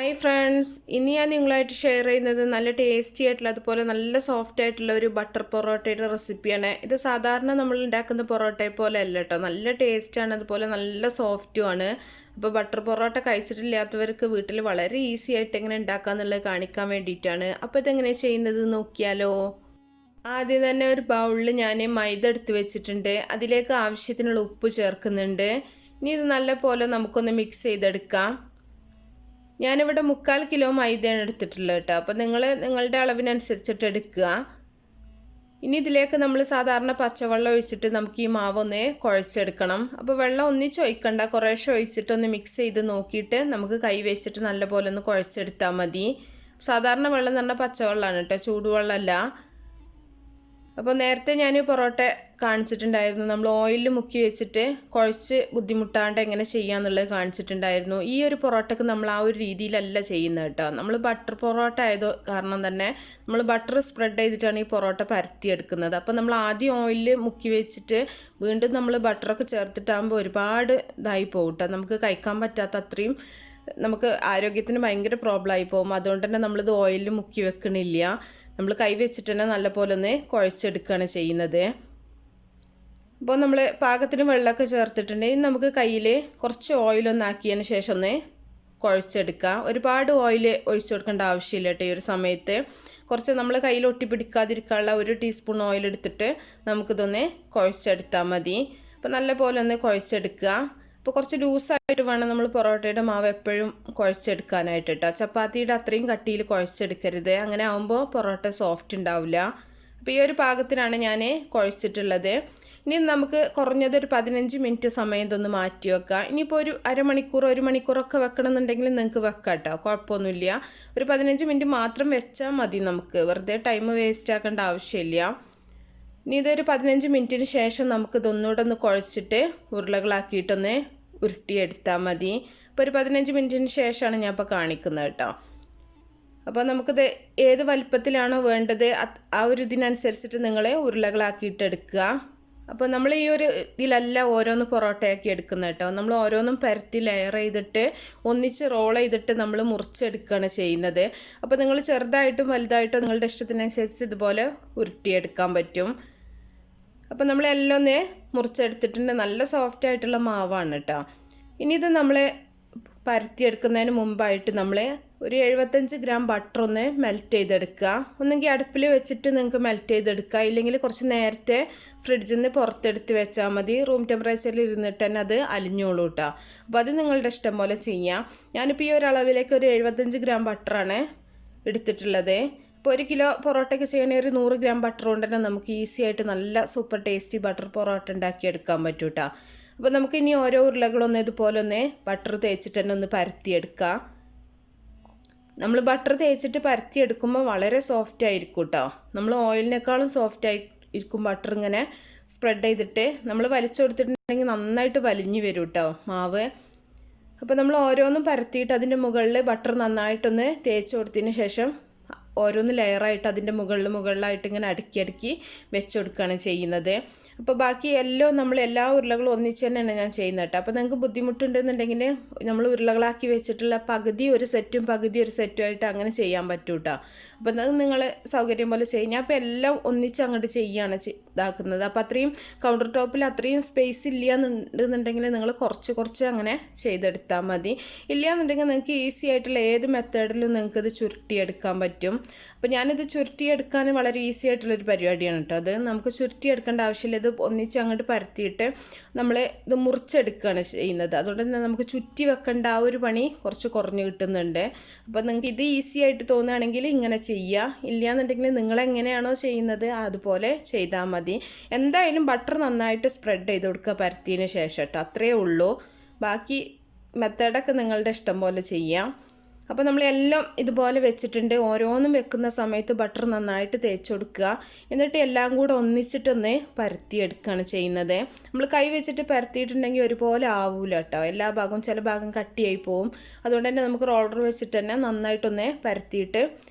Hi friends, ഇനി ഞാൻ നിങ്ങളായിട്ട് ഷെയർ ചെയ്യുന്നത് നല്ല ടേസ്റ്റി ആയിട്ടുള്ള അതുപോലെ നല്ല സോഫ്റ്റ് ആയിട്ടുള്ള ഒരു ബട്ടർ പൊറോട്ടയുടെ റെസിപ്പിയാണ്. ഇത് സാധാരണ നമ്മൾ ഉണ്ടാക്കുന്ന പൊറോട്ടയെ പോലെ അല്ല കേട്ടോ, നല്ല ടേസ്റ്റാണ്, അതുപോലെ നല്ല സോഫ്റ്റുമാണ്. അപ്പോൾ ബട്ടർ പൊറോട്ട കഴിച്ചിട്ടില്ലാത്തവർക്ക് വീട്ടിൽ വളരെ ഈസി ആയിട്ട് എങ്ങനെ ഉണ്ടാക്കാമെന്നുള്ളത് കാണിക്കാൻ വേണ്ടിയിട്ടാണ്. അപ്പോൾ ഇതെങ്ങനെ ചെയ്യുന്നത് നോക്കിയാലോ. ആദ്യം തന്നെ ഒരു ബൗളിൽ ഞാൻ മൈദ എടുത്ത് വെച്ചിട്ടുണ്ട്. അതിലേക്ക് ആവശ്യത്തിനുള്ള ഉപ്പ് ചേർക്കുന്നുണ്ട്. ഇനി ഇത് നല്ല പോലെ നമുക്കൊന്ന് മിക്സ് ചെയ്തെടുക്കാം. ഞാനിവിടെ 3/4 കിലോ മൈദയാണ് എടുത്തിട്ടുള്ളത് കേട്ടോ. അപ്പോൾ നിങ്ങളുടെ അളവിനനുസരിച്ചിട്ട് എടുക്കുക. ഇനി ഇതിലേക്ക് നമ്മൾ സാധാരണ പച്ചവെള്ളം ഒഴിച്ചിട്ട് നമുക്ക് ഈ മാവൊന്ന് കുഴച്ചെടുക്കണം. അപ്പോൾ വെള്ളം ഒന്നിച്ച് ഒഴിക്കണ്ട, കുറേശ്ശെ ഒഴിച്ചിട്ടൊന്ന് മിക്സ് ചെയ്ത് നോക്കിയിട്ട് നമുക്ക് കൈ വെച്ചിട്ട് നല്ലപോലെ ഒന്ന് കുഴച്ചെടുത്താൽ മതി. സാധാരണ വെള്ളം എന്ന് പറഞ്ഞാൽ പച്ചവെള്ളമാണ് കേട്ടോ, ചൂടുവെള്ളമല്ല. അപ്പോൾ നേരത്തെ ഞാൻ പൊറോട്ട കാണിച്ചിട്ടുണ്ടായിരുന്നു, നമ്മൾ ഓയിലിൽ മുക്കി വെച്ചിട്ട് കുഴച്ച് ബുദ്ധിമുട്ടാണ്ട് എങ്ങനെ ചെയ്യാന്നുള്ളത് കാണിച്ചിട്ടുണ്ടായിരുന്നു. ഈ ഒരു പൊറോട്ടക്ക് നമ്മൾ ആ ഒരു രീതിയിലല്ല ചെയ്യുന്നത് കേട്ടോ. നമ്മൾ ബട്ടർ പൊറോട്ട ആയത് കാരണം തന്നെ നമ്മൾ ബട്ടർ സ്പ്രെഡ് ചെയ്തിട്ടാണ് ഈ പൊറോട്ട പരത്തിയെടുക്കുന്നത്. അപ്പോൾ നമ്മൾ ആദ്യം ഓയിലിൽ മുക്കി വെച്ചിട്ട് വീണ്ടും നമ്മൾ ബട്ടറൊക്കെ ചേർത്തിട്ടാകുമ്പോൾ ഒരുപാട് ഇതായി പോകും കേട്ടോ, നമുക്ക് കഴിക്കാൻ പറ്റാത്ത അത്രയും നമുക്ക് ആരോഗ്യത്തിന് ഭയങ്കര പ്രോബ്ലം ആയി പോകും. അതുകൊണ്ട് തന്നെ നമ്മളിത് ഓയിലിൽ മുക്കി വെക്കണില്ല, നമ്മൾ കൈ വെച്ചിട്ട് തന്നെ നല്ലപോലെ ഒന്ന് കുഴച്ചെടുക്കുകയാണ് ചെയ്യുന്നത്. അപ്പോൾ നമ്മൾ പാകത്തിന് വെള്ളമൊക്കെ ചേർത്തിട്ടുണ്ട്. ഇനി നമുക്ക് കയ്യിൽ കുറച്ച് ഓയിലൊന്നാക്കിയതിന് ശേഷം ഒന്ന് കുഴച്ചെടുക്കുക. ഒരുപാട് ഓയിൽ ഒഴിച്ചു കൊടുക്കേണ്ട ആവശ്യമില്ല കേട്ടോ. ഈ ഒരു സമയത്ത് കുറച്ച് നമ്മൾ കയ്യിൽ ഒട്ടിപ്പിടിക്കാതിരിക്കാനുള്ള 1 ടീസ്പൂൺ ഓയിൽ എടുത്തിട്ട് നമുക്കിതൊന്ന് കുഴച്ചെടുത്താൽ മതി. അപ്പോൾ നല്ലപോലെ ഒന്ന് കുഴച്ചെടുക്കുക. അപ്പോൾ കുറച്ച് ലൂസായിട്ട് വേണം നമ്മൾ പൊറോട്ടയുടെ മാവ് എപ്പോഴും കുഴച്ചെടുക്കാനായിട്ട് കേട്ടോ. ചപ്പാത്തിയുടെ അത്രയും കട്ടിയിൽ കുഴച്ചെടുക്കരുത്, അങ്ങനെ ആകുമ്പോൾ പൊറോട്ട സോഫ്റ്റ് ഉണ്ടാവില്ല. അപ്പോൾ ഈ ഒരു പാകത്തിനാണ് ഞാൻ കുഴച്ചിട്ടുള്ളത്. ഇനി നമുക്ക് കുറഞ്ഞതൊരു 15 മിനിറ്റ് സമയം ഇതൊന്ന് മാറ്റി വെക്കാം. ഇനിയിപ്പോൾ ഒരു അരമണിക്കൂർ 1 മണിക്കൂറൊക്കെ വെക്കണമെന്നുണ്ടെങ്കിൽ നിങ്ങൾക്ക് വെക്കാം കേട്ടോ, കുഴപ്പമൊന്നുമില്ല. ഒരു 15 മിനിറ്റ് മാത്രം വെച്ചാൽ മതി, നമുക്ക് വെറുതെ ടൈം വേസ്റ്റ് ആക്കേണ്ട ആവശ്യമില്ല. ഇനി ഇതൊരു 15 മിനിറ്റിന് ശേഷം നമുക്കിതൊന്നുകൂടെ ഒന്ന് കുഴച്ചിട്ട് ഉരുളകളാക്കിയിട്ടൊന്ന് ഉരുട്ടിയെടുത്താൽ മതി. അപ്പോൾ ഒരു 15 മിനിറ്റിന് ശേഷമാണ് ഞാൻ ഇപ്പോൾ കാണിക്കുന്നത് കേട്ടോ. അപ്പോൾ നമുക്കിത് ഏത് വലിപ്പത്തിലാണോ വേണ്ടത് ആ ഒരു ഇതിനനുസരിച്ചിട്ട് നിങ്ങൾ ഉരുളകളാക്കിയിട്ടെടുക്കുക. അപ്പോൾ നമ്മൾ ഈ ഒരു ഇതിലല്ല ഓരോന്ന് പൊറോട്ടയാക്കി എടുക്കുന്നത് കേട്ടോ, നമ്മൾ ഓരോന്നും പരത്തി ലെയർ ചെയ്തിട്ട് ഒന്നിച്ച് റോൾ ചെയ്തിട്ട് നമ്മൾ മുറിച്ചെടുക്കുകയാണ് ചെയ്യുന്നത്. അപ്പോൾ നിങ്ങൾ ചെറുതായിട്ടും വലുതായിട്ടും നിങ്ങളുടെ ഇഷ്ടത്തിനനുസരിച്ച് ഇതുപോലെ ഉരുട്ടിയെടുക്കാൻ പറ്റും. അപ്പോൾ നമ്മളെല്ലാം ഒന്ന് മുറിച്ചെടുത്തിട്ടുണ്ട്, നല്ല സോഫ്റ്റ് ആയിട്ടുള്ള മാവാണ് കേട്ടോ. ഇനി ഇത് നമ്മൾ പരത്തിയെടുക്കുന്നതിന് മുമ്പായിട്ട് നമ്മൾ ഒരു 75 ഗ്രാം ബട്ടർ ഒന്ന് മെൽറ്റ് ചെയ്തെടുക്കുക. ഒന്നെങ്കിൽ അടുപ്പിൽ വെച്ചിട്ട് നിങ്ങൾക്ക് മെൽറ്റ് ചെയ്തെടുക്കുക, ഇല്ലെങ്കിൽ കുറച്ച് നേരത്തെ ഫ്രിഡ്ജിൽ നിന്ന് പുറത്തെടുത്ത് വെച്ചാൽ മതി. റൂം ടെമ്പറേച്ചറിൽ ഇരുന്നിട്ട് തന്നെ അത് അലിഞ്ഞോളൂ കേട്ടോ. അപ്പോൾ അത് നിങ്ങളുടെ ഇഷ്ടം പോലെ ചെയ്യാം. ഞാനിപ്പോൾ ഈ ഒരു അളവിലേക്ക് ഒരു 75 ഗ്രാം ബട്ടറാണ് എടുത്തിട്ടുള്ളത്. ഇപ്പോൾ 1 കിലോ പൊറോട്ടയ്ക്ക് ചെയ്യണമെങ്കിൽ ഒരു 100 ഗ്രാം ബട്ടർ കൊണ്ട് തന്നെ നമുക്ക് ഈസി ആയിട്ട് നല്ല സൂപ്പർ ടേസ്റ്റി ബട്ടർ പൊറോട്ട ഉണ്ടാക്കിയെടുക്കാൻ പറ്റും കേട്ടോ. അപ്പോൾ നമുക്ക് ഇനി ഓരോ ഉരുളകളൊന്ന് ഇതുപോലെ ഒന്ന് ബട്ടർ തേച്ചിട്ട് തന്നെ ഒന്ന് പരത്തിയെടുക്കാം. നമ്മൾ ബട്ടർ തേച്ചിട്ട് പരത്തിയെടുക്കുമ്പോൾ വളരെ സോഫ്റ്റ് ആയിരിക്കും കേട്ടോ. നമ്മൾ ഓയിലിനേക്കാളും സോഫ്റ്റ് ആയിരിക്കും ബട്ടർ ഇങ്ങനെ സ്പ്രെഡ് ചെയ്തിട്ട് നമ്മൾ വലിച്ചു കൊടുത്തിട്ടുണ്ടെങ്കിൽ നന്നായിട്ട് വലിഞ്ഞു വരും കേട്ടോ മാവ്. അപ്പോൾ നമ്മൾ ഓരോന്നും പരത്തിയിട്ട് അതിൻ്റെ മുകളിൽ ബട്ടർ നന്നായിട്ടൊന്ന് തേച്ച് കൊടുത്തതിന് ശേഷം ഓരോന്ന് ലെയറായിട്ട് അതിൻ്റെ മുകളിലായിട്ട് ഇങ്ങനെ അടുക്കി വെച്ച് കൊടുക്കുകയാണ് ചെയ്യുന്നത്. അപ്പോൾ ബാക്കി എല്ലാം നമ്മൾ എല്ലാ ഉരുളകളും ഒന്നിച്ച് തന്നെയാണ് ഞാൻ ചെയ്യുന്നത് കേട്ടോ. അപ്പോൾ നിങ്ങൾക്ക് ബുദ്ധിമുട്ടുണ്ടെന്നുണ്ടെങ്കിൽ നമ്മൾ ഉരുളകളാക്കി വെച്ചിട്ടുള്ള പകുതി ഒരു സെറ്റും ആയിട്ട് അങ്ങനെ ചെയ്യാൻ പറ്റും കേട്ടോ. അപ്പോൾ അത് നിങ്ങൾ സൗകര്യം പോലെ ചെയ്യും. ഞാൻ അപ്പോൾ എല്ലാം ഒന്നിച്ച് അങ്ങോട്ട് ചെയ്യുകയാണ് ഇതാക്കുന്നത്. അപ്പോൾ അത്രയും കൗണ്ടർ ടോപ്പിൽ അത്രയും സ്പേസ് ഇല്ല എന്നുണ്ടെങ്കിൽ നിങ്ങൾ കുറച്ച് അങ്ങനെ ചെയ്തെടുത്താൽ മതി. ഇല്ല എന്നുണ്ടെങ്കിൽ നിങ്ങൾക്ക് ഈസി ആയിട്ടുള്ള ഏത് മെത്തേഡിലും നിങ്ങൾക്കിത് ചുരുട്ടിയെടുക്കാൻ പറ്റും. അപ്പോൾ ഞാനിത് ചുരുട്ടിയെടുക്കാൻ വളരെ ഈസി ആയിട്ടുള്ളൊരു പരിപാടിയാണ് കേട്ടോ. അത് നമുക്ക് ചുരുട്ടിയെടുക്കേണ്ട ആവശ്യമില്ല, ഇത് ഒന്നിച്ച് അങ്ങോട്ട് പരത്തിയിട്ട് നമ്മൾ ഇത് മുറിച്ചെടുക്കുകയാണ് ചെയ്യുന്നത്. അതുകൊണ്ട് തന്നെ നമുക്ക് ചുറ്റി വെക്കേണ്ട ആ ഒരു പണി കുറച്ച് കുറഞ്ഞ് കിട്ടുന്നുണ്ട്. അപ്പോൾ നിങ്ങൾക്ക് ഇത് ഈസി ആയിട്ട് തോന്നുകയാണെങ്കിൽ ഇങ്ങനെ ചെയ്യുക, ഇല്ലയെന്നുണ്ടെങ്കിൽ നിങ്ങളെങ്ങനെയാണോ ചെയ്യുന്നത് അതുപോലെ ചെയ്താൽ മതി. എന്തായാലും ബട്ടർ നന്നായിട്ട് സ്പ്രെഡ് ചെയ്ത് കൊടുക്കുക പരത്തിയതിന് ശേഷം കേട്ടോ, അത്രയേ ഉള്ളൂ. ബാക്കി മെത്തേഡൊക്കെ നിങ്ങളുടെ ഇഷ്ടം പോലെ ചെയ്യാം. അപ്പോൾ നമ്മളെല്ലാം ഇതുപോലെ വെച്ചിട്ടുണ്ട്. ഓരോന്നും വെക്കുന്ന സമയത്ത് ബട്ടർ നന്നായിട്ട് തേച്ച് കൊടുക്കുക. എന്നിട്ട് എല്ലാം കൂടെ ഒന്നിച്ചിട്ടൊന്ന് പരത്തിയെടുക്കുകയാണ് ചെയ്യുന്നത്. നമ്മൾ കൈ വെച്ചിട്ട് പരത്തിയിട്ടുണ്ടെങ്കിൽ ഒരുപോലെ ആവില്ല കേട്ടോ, എല്ലാ ഭാഗവും ചില ഭാഗം കട്ടിയായി പോവും. അതുകൊണ്ട് തന്നെ നമുക്ക് റോളർ വെച്ചിട്ട് തന്നെ നന്നായിട്ടൊന്ന് പരത്തിയിട്ട്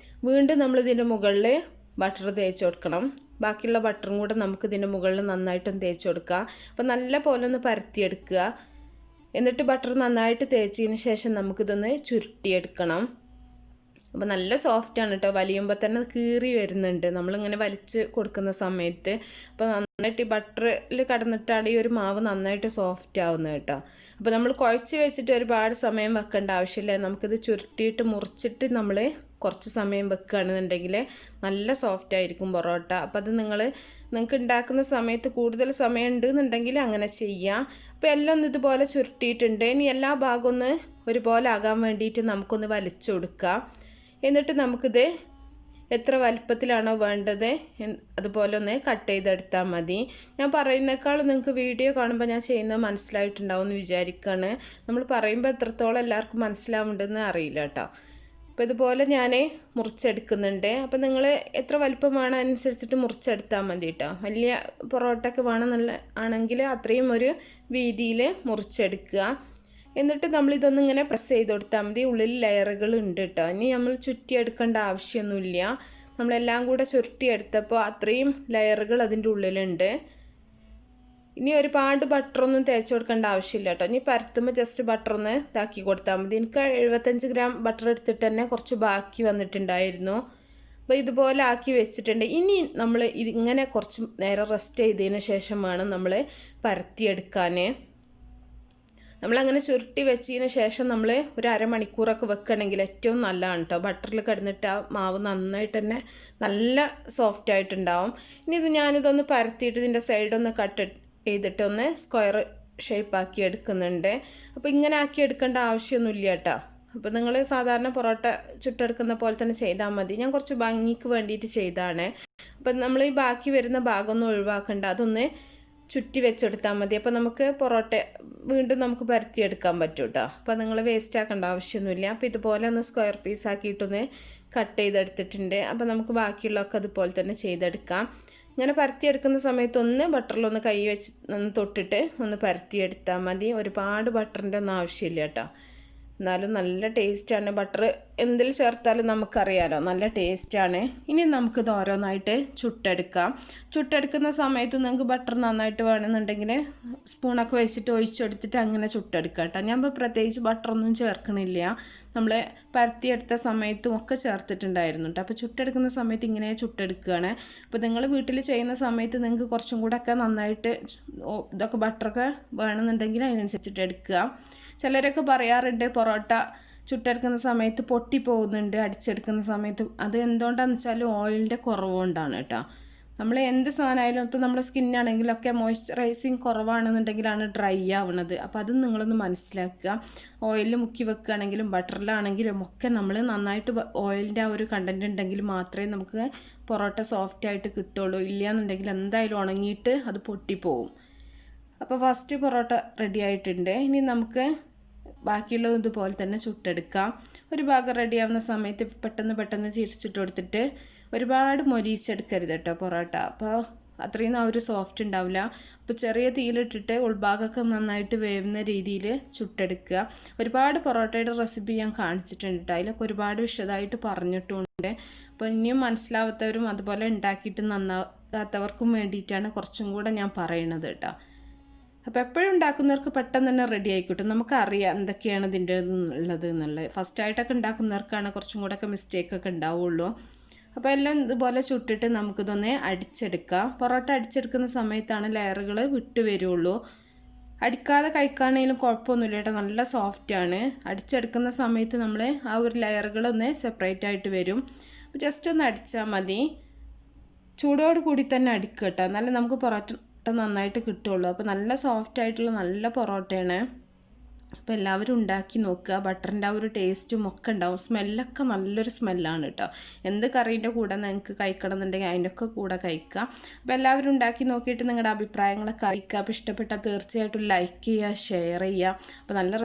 വീണ്ടും നമ്മളിതിൻ്റെ മുകളിൽ ബട്ടർ തേച്ച് കൊടുക്കണം. ബാക്കിയുള്ള ബട്ടറും കൂടെ നമുക്ക് ഇതിൻ്റെ മുകളിൽ നന്നായിട്ടൊന്ന് തേച്ച് കൊടുക്കുക. അപ്പോൾ നല്ല പോലെ ഒന്ന് പരത്തിയെടുക്കുക. എന്നിട്ട് ബട്ടർ നന്നായിട്ട് തേച്ചതിന് ശേഷം നമുക്കിതൊന്ന് ചുരുട്ടിയെടുക്കണം. അപ്പോൾ നല്ല സോഫ്റ്റാണ് കേട്ടോ. വലിയുമ്പോൾ തന്നെ കീറി വരുന്നുണ്ട് നമ്മളിങ്ങനെ വലിച്ച് കൊടുക്കുന്ന സമയത്ത്. അപ്പോൾ നന്നായിട്ട് ഈ ബട്ടറിൽ കടന്നിട്ടാണ് ഈ ഒരു മാവ് നന്നായിട്ട് സോഫ്റ്റ് ആവുന്നത് കേട്ടോ. അപ്പോൾ നമ്മൾ കുഴച്ച് വെച്ചിട്ട് ഒരുപാട് സമയം വെക്കേണ്ട ആവശ്യമില്ല. നമുക്കിത് ചുരുട്ടിയിട്ട് മുറിച്ചിട്ട് നമ്മൾ കുറച്ച് സമയം വെക്കുകയാണെന്നുണ്ടെങ്കിൽ നല്ല സോഫ്റ്റ് ആയിരിക്കും പൊറോട്ട. അപ്പോൾ അത് നിങ്ങൾക്ക് ഉണ്ടാക്കുന്ന സമയത്ത് കൂടുതൽ സമയം ഉണ്ടെന്നുണ്ടെങ്കിൽ അങ്ങനെ ചെയ്യാം. അപ്പോൾ എല്ലാം ഒന്ന് ഇതുപോലെ ചുരുട്ടിയിട്ടുണ്ട്. ഇനി എല്ലാ ഭാഗവും ഒന്ന് ഒരുപോലെ ആകാൻ വേണ്ടിയിട്ട് നമുക്കൊന്ന് വലിച്ചു കൊടുക്കാം. എന്നിട്ട് നമുക്കിത് എത്ര വലുപ്പത്തിലാണോ വേണ്ടത് അതുപോലെ ഒന്ന് കട്ട് ചെയ്തെടുത്താൽ മതി. ഞാൻ പറയുന്നേക്കാളും നിങ്ങൾക്ക് വീഡിയോ കാണുമ്പോൾ ഞാൻ ചെയ്യുന്നത് മനസ്സിലായിട്ടുണ്ടാവും എന്ന് വിചാരിക്കുകയാണ്. നമ്മൾ പറയുമ്പോൾ എത്രത്തോളം എല്ലാവർക്കും മനസ്സിലാവുന്നുണ്ടെന്ന് അറിയില്ല കേട്ടോ. അപ്പോൾ ഇതുപോലെ ഞാൻ മുറിച്ചെടുക്കുന്നുണ്ട്. അപ്പോൾ നിങ്ങൾ എത്ര വലുപ്പം വേണം അനുസരിച്ചിട്ട് മുറിച്ചെടുത്താൽ മതി കേട്ടോ. വലിയ പൊറോട്ടയൊക്കെ വേണമെന്നുള്ള ആണെങ്കിൽ അത്രയും ഒരു വീതിയിൽ മുറിച്ചെടുക്കുക. എന്നിട്ട് നമ്മളിതൊന്നും ഇങ്ങനെ പ്രസ് ചെയ്ത് കൊടുത്താൽ മതി. ഉള്ളിൽ ലെയറുകൾ ഉണ്ട് കേട്ടോ. ഇനി നമ്മൾ ചുറ്റിയെടുക്കേണ്ട ആവശ്യമൊന്നുമില്ല. നമ്മളെല്ലാം കൂടെ ചുരുട്ടിയെടുത്തപ്പോൾ അത്രയും ലെയറുകൾ അതിൻ്റെ ഉള്ളിലുണ്ട്. ഇനി ഒരുപാട് ബട്ടറൊന്നും തേച്ച് കൊടുക്കേണ്ട ആവശ്യമില്ല കേട്ടോ. ഇനി പരത്തുമ്പോൾ ജസ്റ്റ് ബട്ടറൊന്ന് ഇതാക്കി കൊടുത്താൽ മതി. എനിക്ക് 75 ഗ്രാം ബട്ടർ എടുത്തിട്ട് തന്നെ കുറച്ച് ബാക്കി വന്നിട്ടുണ്ടായിരുന്നു. അപ്പോൾ ഇതുപോലെ ആക്കി വെച്ചിട്ടുണ്ട്. ഇനി നമ്മൾ ഇങ്ങനെ കുറച്ച് നേരം റെസ്റ്റ് ചെയ്തതിന് ശേഷം വേണം നമ്മൾ പരത്തിയെടുക്കാൻ. നമ്മളങ്ങനെ ചുരുട്ടി വെച്ചതിന് ശേഷം നമ്മൾ ഒരു അരമണിക്കൂറൊക്കെ വെക്കുകയാണെങ്കിൽ ഏറ്റവും നല്ലതാണ് കേട്ടോ. ബട്ടറിൽ കിടന്നിട്ട് ആ മാവ് നന്നായിട്ട് തന്നെ നല്ല സോഫ്റ്റ് ആയിട്ടുണ്ടാവും. ഇനി ഞാനിതൊന്ന് പരത്തിയിട്ട് ഇതിൻ്റെ സൈഡൊന്ന് കട്ട് ചെയ്തിട്ടൊന്ന് സ്ക്വയർ ഷേപ്പാക്കി എടുക്കുന്നുണ്ട്. അപ്പോൾ ഇങ്ങനെ ആക്കി എടുക്കേണ്ട ആവശ്യമൊന്നുമില്ല കേട്ടോ. അപ്പോൾ നിങ്ങൾ സാധാരണ പൊറോട്ട ചുട്ടെടുക്കുന്ന പോലെ തന്നെ ചെയ്താൽ മതി. ഞാൻ കുറച്ച് ഭംഗിക്ക് വേണ്ടിയിട്ട് ചെയ്താണ്. അപ്പം നമ്മൾ ഈ ബാക്കി വരുന്ന ഭാഗമൊന്നും ഒഴിവാക്കണ്ട, അതൊന്ന് ചുറ്റി വെച്ചെടുത്താൽ മതി. അപ്പോൾ നമുക്ക് പൊറോട്ട വീണ്ടും നമുക്ക് പരത്തിയെടുക്കാൻ പറ്റും കേട്ടോ. അപ്പോൾ നിങ്ങൾ വേസ്റ്റ് ആക്കേണ്ട ആവശ്യമൊന്നുമില്ല. അപ്പോൾ ഇതുപോലെ ഒന്ന് സ്ക്വയർ പീസ് ആക്കിയിട്ടൊന്ന് കട്ട് ചെയ്തെടുത്തിട്ടുണ്ട്. അപ്പോൾ നമുക്ക് ബാക്കിയുള്ളതൊക്കെ അതുപോലെ തന്നെ ചെയ്തെടുക്കാം. ഇങ്ങനെ പരത്തിയെടുക്കുന്ന സമയത്ത് ഒന്ന് ബട്ടറിലൊന്ന് കൈ വെച്ച് ഒന്ന് തൊട്ടിട്ട് ഒന്ന് പരത്തിയെടുത്താൽ മതി. ഒരുപാട് ബട്ടറിൻ്റെ ഒന്നും ആവശ്യമില്ല കേട്ടോ. എന്നാലും നല്ല ടേസ്റ്റാണ്. ബട്ടർ എന്തിൽ ചേർത്താലും നമുക്കറിയാലോ നല്ല ടേസ്റ്റാണ്. ഇനി നമുക്കിത് ഓരോന്നായിട്ട് ചുട്ടെടുക്കുന്ന സമയത്ത് നിങ്ങൾക്ക് ബട്ടർ നന്നായിട്ട് വേണമെന്നുണ്ടെങ്കിൽ സ്പൂണൊക്കെ വെച്ചിട്ട് ഒഴിച്ചെടുത്തിട്ട് അങ്ങനെ ചുട്ടെടുക്കാം കേട്ടോ. ഞാൻ ഇപ്പോൾ പ്രത്യേകിച്ച് ബട്ടറൊന്നും ചേർക്കണില്ല. നമ്മൾ പരത്തിയെടുത്ത സമയത്തും ഒക്കെ ചേർത്തിട്ടുണ്ടായിരുന്നു കേട്ടോ. അപ്പോൾ ചുട്ടെടുക്കുന്ന സമയത്ത് ഇങ്ങനെ ചുട്ടെടുക്കുകയാണ്. അപ്പോൾ നിങ്ങൾ വീട്ടിൽ ചെയ്യുന്ന സമയത്ത് നിങ്ങൾക്ക് കുറച്ചും കൂടെ ഒക്കെ നന്നായിട്ട് ഇതൊക്കെ ബട്ടറൊക്കെ വേണമെന്നുണ്ടെങ്കിൽ അതിനനുസരിച്ചിട്ട് എടുക്കുക. ചിലരൊക്കെ പറയാറുണ്ട് പൊറോട്ട ചുട്ടെടുക്കുന്ന സമയത്ത് പൊട്ടിപ്പോകുന്നുണ്ട് അടിച്ചെടുക്കുന്ന സമയത്ത്. അത് എന്തുകൊണ്ടാണെന്ന് വെച്ചാൽ ഓയിലിൻ്റെ കുറവ് കൊണ്ടാണ് കേട്ടോ. നമ്മൾ എന്ത് സാധനമായാലും ഇപ്പോൾ നമ്മുടെ സ്കിന്നാണെങ്കിലൊക്കെ മോയ്സ്ചറൈസിങ് കുറവാണെന്നുണ്ടെങ്കിലാണ് ഡ്രൈ ആവുന്നത്. അപ്പോൾ അത് നിങ്ങളൊന്ന് മനസ്സിലാക്കുക. ഓയിലിൽ മുക്കി വെക്കുകയാണെങ്കിലും ബട്ടറിലാണെങ്കിലും ഒക്കെ നമ്മൾ നന്നായിട്ട് ഓയിലിൻ്റെ ആ ഒരു കണ്ടൻറ്റ് ഉണ്ടെങ്കിൽ മാത്രമേ നമുക്ക് പൊറോട്ട സോഫ്റ്റായിട്ട് കിട്ടുള്ളൂ. ഇല്ലയെന്നുണ്ടെങ്കിൽ എന്തായാലും ഉണങ്ങിയിട്ട് അത് പൊട്ടിപ്പോവും. അപ്പോൾ ഫസ്റ്റ് പൊറോട്ട റെഡി ആയിട്ടുണ്ട്. ഇനി നമുക്ക് ബാക്കിയുള്ളത് ഇതുപോലെ തന്നെ ചുട്ടെടുക്കാം. ഒരു ഭാഗം റെഡിയാവുന്ന സമയത്ത് പെട്ടെന്ന് തിരിച്ചിട്ട് കൊടുത്തിട്ട് ഒരുപാട് മൊരിച്ചെടുക്കരുത് കേട്ടോ പൊറോട്ട. അപ്പോൾ അത്രയും ആ ഒരു സോഫ്റ്റ് ഉണ്ടാവില്ല. അപ്പോൾ ചെറിയ തീയിലിട്ടിട്ട് ഉൾഭാഗമൊക്കെ നന്നായിട്ട് വേവുന്ന രീതിയിൽ ചുട്ടെടുക്കുക. ഒരുപാട് പൊറോട്ടയുടെ റെസിപ്പി ഞാൻ കാണിച്ചിട്ടുണ്ട് കേട്ടോ. അതിലൊക്കെ ഒരുപാട് വിശദമായിട്ട് പറഞ്ഞിട്ടുണ്ട്. അപ്പോൾ ഇനിയും മനസ്സിലാവാത്തവരും അതുപോലെ ഉണ്ടാക്കിയിട്ട് നന്നാകാത്തവർക്കും വേണ്ടിയിട്ടാണ് കുറച്ചും കൂടെ ഞാൻ പറയണത് കേട്ടോ. അപ്പോൾ എപ്പോഴും ഉണ്ടാക്കുന്നവർക്ക് പെട്ടെന്ന് തന്നെ റെഡി ആയിക്കോട്ടെ. നമുക്കറിയാം എന്തൊക്കെയാണ് ഇതിൻ്റെ ഉള്ളത് എന്നുള്ളത്. ഫസ്റ്റായിട്ടൊക്കെ ഉണ്ടാക്കുന്നവർക്കാണ് കുറച്ചും കൂടെ ഒക്കെ മിസ്റ്റേക്കൊക്കെ ഉണ്ടാവുള്ളൂ. അപ്പോൾ എല്ലാം ഇതുപോലെ ചുട്ടിട്ട് നമുക്കിതൊന്ന് അടിച്ചെടുക്കാം. പൊറോട്ട അടിച്ചെടുക്കുന്ന സമയത്താണ് ലെയറുകൾ വിട്ട് വരുള്ളൂ. അടിക്കാതെ കഴിക്കുകയാണെങ്കിലും കുഴപ്പമൊന്നുമില്ല കേട്ടോ. നല്ല സോഫ്റ്റാണ്. അടിച്ചെടുക്കുന്ന സമയത്ത് നമ്മൾ ആ ഒരു ലെയറുകളൊന്ന് സെപ്പറേറ്റ് ആയിട്ട് വരും. അപ്പോൾ ജസ്റ്റ് ഒന്ന് അടിച്ചാൽ മതി. ചൂടോട് കൂടി തന്നെ അടിക്കുക കേട്ടോ. എന്നാലും നമുക്ക് പൊറോട്ട നന്നായിട്ട് കിട്ടുള്ളൂ. അപ്പോൾ നല്ല സോഫ്റ്റ് ആയിട്ടുള്ള നല്ല പൊറോട്ടയാണ്. അപ്പോൾ എല്ലാവരും ഉണ്ടാക്കി നോക്കുക. ബട്ടറിൻ്റെ ആ ഒരു ടേസ്റ്റും ഒക്കെ ഉണ്ടാവും. സ്മെല്ലൊക്കെ നല്ലൊരു സ്മെല്ലാണ് കേട്ടോ. എന്ത് കറീൻ്റെ കൂടെ നിങ്ങൾക്ക് കഴിക്കണം എന്നുണ്ടെങ്കിൽ അതിൻ്റെ ഒക്കെ കൂടെ കഴിക്കുക. അപ്പോൾ എല്ലാവരും ഉണ്ടാക്കി നോക്കിയിട്ട് നിങ്ങളുടെ അഭിപ്രായങ്ങളൊക്കെ അറിയിക്കുക. അപ്പോൾ ഇഷ്ടപ്പെട്ടാൽ തീർച്ചയായിട്ടും ലൈക്ക് ചെയ്യുക, ഷെയർ ചെയ്യുക. അപ്പോൾ നല്ല